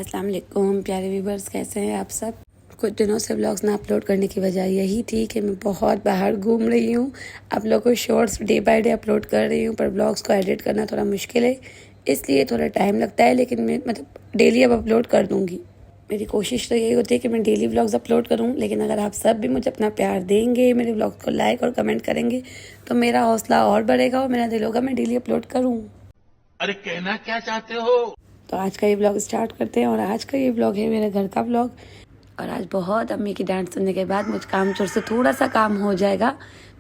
अस्सलाम वालेकुम प्यारे व्यूवर्स, कैसे हैं आप सब। कुछ दिनों से व्लॉग्स ना अपलोड करने की वजह यही थी कि मैं बहुत बाहर घूम रही हूँ। आप लोगों को shorts day by day upload कर रही हूँ, पर व्लॉग्स को एडिट करना थोड़ा मुश्किल है, इसलिए थोड़ा टाइम लगता है। लेकिन मैं डेली अब अपलोड कर दूँगी। मेरी कोशिश तो यही होती है कि मैं डेली व्लॉग्स अपलोड करूँ, लेकिन अगर आप सब भी मुझे अपना प्यार देंगे, मेरे व्लॉग्स को लाइक और कमेंट करेंगे, तो मेरा हौसला और बढ़ेगा और मेरा दिल होगा मैं डेली अपलोड करूँ। अरे कहना क्या चाहते हो? तो आज का ये व्लॉग स्टार्ट करते हैं। और आज का ये व्लॉग है मेरे घर का व्लॉग। और आज बहुत अम्मी की डांट सुनने के बाद मुझ काम चोर से थोड़ा सा काम हो जाएगा,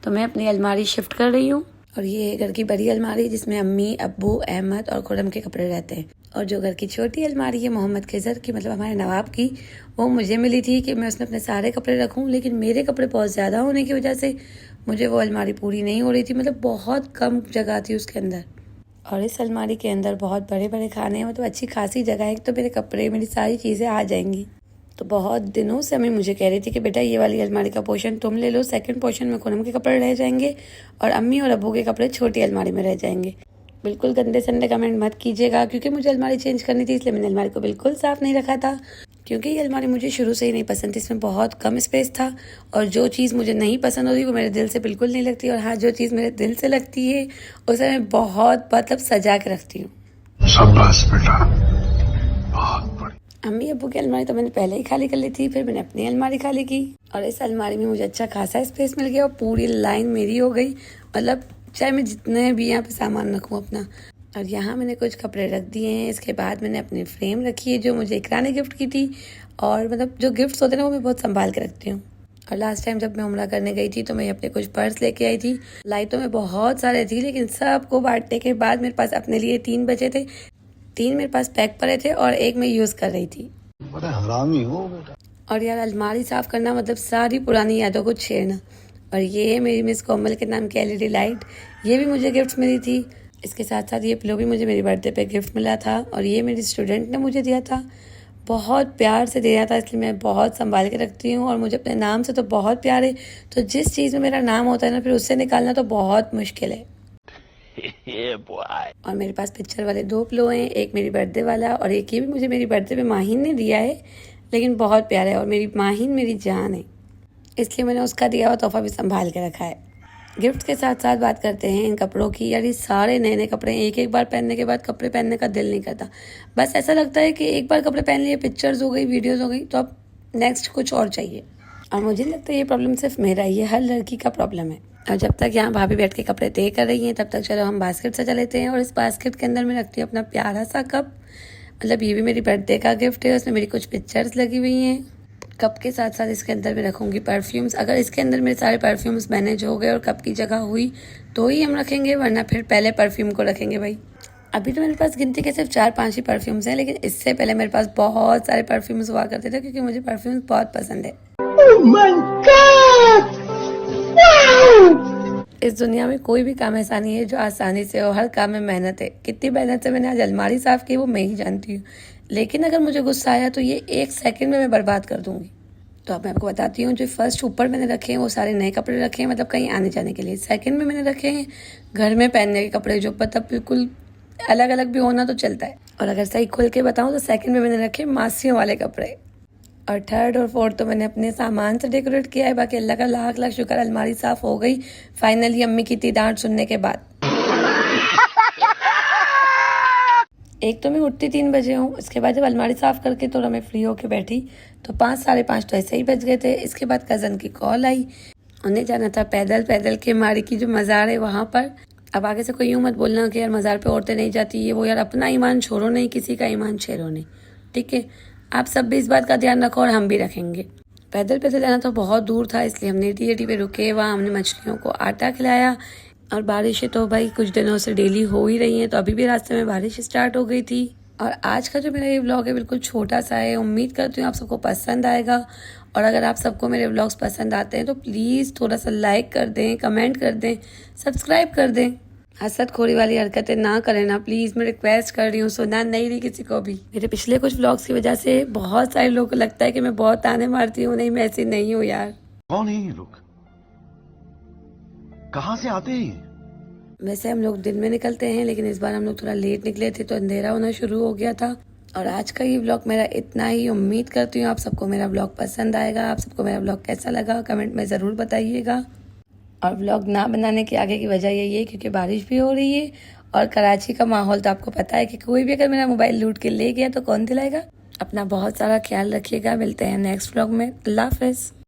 तो मैं अपनी अलमारी शिफ्ट कर रही हूँ। और ये है घर की बड़ी अलमारी, जिसमें अम्मी, अब्बू, अहमद और खुरम के कपड़े रहते हैं। और जो घर की छोटी अलमारी है मोहम्मद खिजर की, मतलब हमारे नवाब की, वो मुझे मिली थी कि मैं उसमें अपने सारे कपड़े रखूँ। लेकिन मेरे कपड़े बहुत ज़्यादा होने की वजह से मुझे वो अलमारी पूरी नहीं हो रही थी, मतलब बहुत कम जगह थी उसके अंदर। और इस अलमारी के अंदर बहुत बड़े बड़े खाने हैं, मतलब अच्छी खासी जगह है, तो मेरे कपड़े, मेरी सारी चीज़ें आ जाएंगी। तो बहुत दिनों से अम्मी मुझे कह रही थी कि बेटा ये वाली अलमारी का पोर्शन तुम ले लो, सेकंड पोर्शन में खुरम के कपड़े रह जाएंगे और अम्मी और अब्बू के कपड़े छोटी अलमारी में रह जाएंगे। बिल्कुल गंदे संदे कमेंट मत कीजिएगा, क्योंकि मुझे अलमारी चेंज करनी थी, इसलिए मैंने अलमारी को बिल्कुल साफ़ नहीं रखा था। क्योंकि ये अलमारी मुझे शुरू से ही नहीं पसंद थी, इसमें बहुत कम स्पेस था और जो चीज़ मुझे नहीं पसंद होती वो मेरे दिल से बिल्कुल नहीं लगती। और हाँ, जो चीज़ मेरे दिल से लगती है उसे मैं बहुत सजा के रखती हूँ। शाबाश बेटा, बहुत बढ़िया। अम्मी अब्बू की अलमारी तो मैंने पहले ही खाली कर ली थी, फिर मैंने अपनी अलमारी खाली की और इस अलमारी में मुझे अच्छा खासा स्पेस मिल गया और पूरी लाइन मेरी हो गई। मतलब चाहे मैं जितने भी यहाँ पे सामान रखूँ अपना। और यहाँ मैंने कुछ कपड़े रख दिए हैं। इसके बाद मैंने अपनी फ्रेम रखी है जो मुझे इकरा ने गिफ्ट की थी। और मतलब जो गिफ्ट्स होते हैं ना, वो मैं बहुत संभाल के रखती हूँ। और लास्ट टाइम जब मैं उम्रा करने गई थी तो मैं अपने कुछ पर्स लेके आई थी। लाई तो मैं बहुत सारे थी, लेकिन सबको बांटने के बाद मेरे पास अपने लिए 3 बचे थे। 3 मेरे पास पैक पड़े थे और 1 मैं यूज़ कर रही थी। बड़ा हरामी हो बेटा। और यार, अलमारी साफ़ करना मतलब सारी पुरानी यादों को छेड़ना। और ये है मेरी मिस कोमल के नाम की LED लाइट, ये भी मुझे गिफ्ट मिली थी। इसके साथ साथ ये पिलो भी मुझे मेरी बर्थडे पे गिफ्ट मिला था और ये मेरी स्टूडेंट ने मुझे दिया था, बहुत प्यार से दिया था, इसलिए मैं बहुत संभाल के रखती हूँ। और मुझे अपने नाम से तो बहुत प्यार है, तो जिस चीज़ में मेरा नाम होता है ना, फिर उससे निकालना तो बहुत मुश्किल है। और मेरे पास पिक्चर वाले 2 पिलो हैं, एक मेरी बर्थडे वाला और एक ये भी मुझे मेरी बर्थडे पे माहिन ने दिया है, लेकिन बहुत प्यारा है। और मेरी माहिन मेरी जान है, इसलिए मैंने उसका दिया हुआ तोहफा भी संभाल के रखा है। गिफ्ट के साथ साथ बात करते हैं इन कपड़ों की। यार, ये सारे नए नए कपड़े हैं, एक एक बार पहनने के बाद कपड़े पहनने का दिल नहीं करता। बस ऐसा लगता है कि एक बार कपड़े पहन लिए, पिक्चर्स हो गई, वीडियोस हो गई, तो अब नेक्स्ट कुछ और चाहिए। और मुझे लगता है ये प्रॉब्लम सिर्फ मेरा ही है, हर लड़की का प्रॉब्लम है। और जब तक यहाँ भाभी बैठ के कपड़े तय कर रही हैं, तब तक चलो हम बास्केट सजा लेते हैं। और इस बास्केट के अंदर मैं रखती हूँ अपना प्यारा सा कप, मतलब ये भी मेरी बर्थडे का गिफ्ट है, उसमें मेरी कुछ पिक्चर्स लगी हुई हैं। कप के साथ साथ इसके अंदर मैं रखूँगी परफ्यूम्स। अगर इसके अंदर मेरे सारे परफ्यूम्स मैनेज हो गए और कप की जगह हुई तो ही हम रखेंगे, वरना फिर पहले परफ्यूम को रखेंगे भाई। अभी तो मेरे पास गिनती के सिर्फ 4-5 ही परफ्यूम्स हैं, लेकिन इससे पहले मेरे पास बहुत सारे परफ्यूम्स हुआ करते थे, क्योंकि मुझे परफ्यूम्स बहुत पसंद है। Oh my God! इस दुनिया में कोई भी काम ऐसा नहीं है जो आसानी से हो, हर काम में मेहनत है। कितनी मेहनत से मैंने आज अलमारी साफ़ की वो मैं ही जानती हूँ, लेकिन अगर मुझे गुस्सा आया तो ये 1 सेकंड में मैं बर्बाद कर दूंगी। तो अब मैं आपको बताती हूँ, जो फर्स्ट ऊपर मैंने रखे हैं वो सारे नए कपड़े रखे हैं, मतलब कहीं आने जाने के लिए। सेकंड में मैंने रखे हैं घर में पहनने के कपड़े, जो मतलब बिल्कुल अलग अलग भी होना तो चलता है। और अगर सही खोल के बताऊँ तो सेकंड में मैंने रखे मासियों वाले कपड़े। और थर्ड और फोर्थ तो मैंने अपने सामान से डेकोरेट किया है। बाकी अल्लाह का लाख लाख शुक्र, अलमारी साफ़ हो गई फाइनली अम्मी की इतनी डांट सुनने के बाद। एक तो मैं उठती 3 बजे हूँ, इसके बाद जब अलमारी साफ़ करके थोड़ा मैं फ्री होके बैठी तो 5 साढ़े 5 तो ऐसे ही बज गए थे। इसके बाद कज़न की कॉल आई, उन्हें जाना था पैदल के माड़ी की जो मज़ार है वहाँ पर। अब आगे से कोई यूँ मत बोलना कि यार मज़ार पे औरतें नहीं जाती, ये वो। यार, अपना ईमान छोड़ो नहीं, किसी का ईमान छेड़ो नहीं, ठीक है। आप सब भी इस बात का ध्यान रखो और हम भी रखेंगे। पैदल जाना तो बहुत दूर था, इसलिए हमने टी पे रुके, वहाँ हमने मछलियों को आटा खिलाया। और बारिशें तो भाई कुछ दिनों से डेली हो ही रही हैं, तो अभी भी रास्ते में बारिश स्टार्ट हो गई थी। और आज का जो मेरा ये व्लॉग है बिल्कुल छोटा सा है, उम्मीद करती हूँ आप सबको पसंद आएगा। और अगर आप सबको मेरे व्लॉग्स पसंद आते हैं तो प्लीज़ थोड़ा सा लाइक कर दें, कमेंट कर दें, सब्सक्राइब कर दें। हसद खोरी वाली हरकतें ना करें ना प्लीज़, मैं रिक्वेस्ट कर रही हूँ, सुना नहीं रही किसी को भी। मेरे पिछले कुछ व्लॉग्स की वजह से बहुत सारे लोगों को लगता है कि मैं बहुत ताने मारती हूँ। नहीं, मैं ऐसी नहीं हूँ यार। कौन है ये लोग? कहाँ से आते हैं? वैसे हम लोग दिन में निकलते हैं, लेकिन इस बार हम लोग थोड़ा लेट निकले थे तो अंधेरा होना शुरू हो गया था। और आज का ये व्लॉग मेरा इतना ही। उम्मीद करती हूँ आप सबको मेरा व्लॉग पसंद आएगा। आप सबको मेरा व्लॉग कैसा लगा कमेंट में ज़रूर बताइएगा। और व्लॉग ना बनाने के आगे की वजह यही है क्योंकि बारिश भी हो रही है और कराची का माहौल तो आपको पता है कि कोई भी अगर मेरा मोबाइल लूट के ले गया तो कौन दिलाएगा। अपना बहुत सारा ख्याल रखिएगा। मिलते हैं नेक्स्ट व्लॉग में। अल्लाह हाफिज़।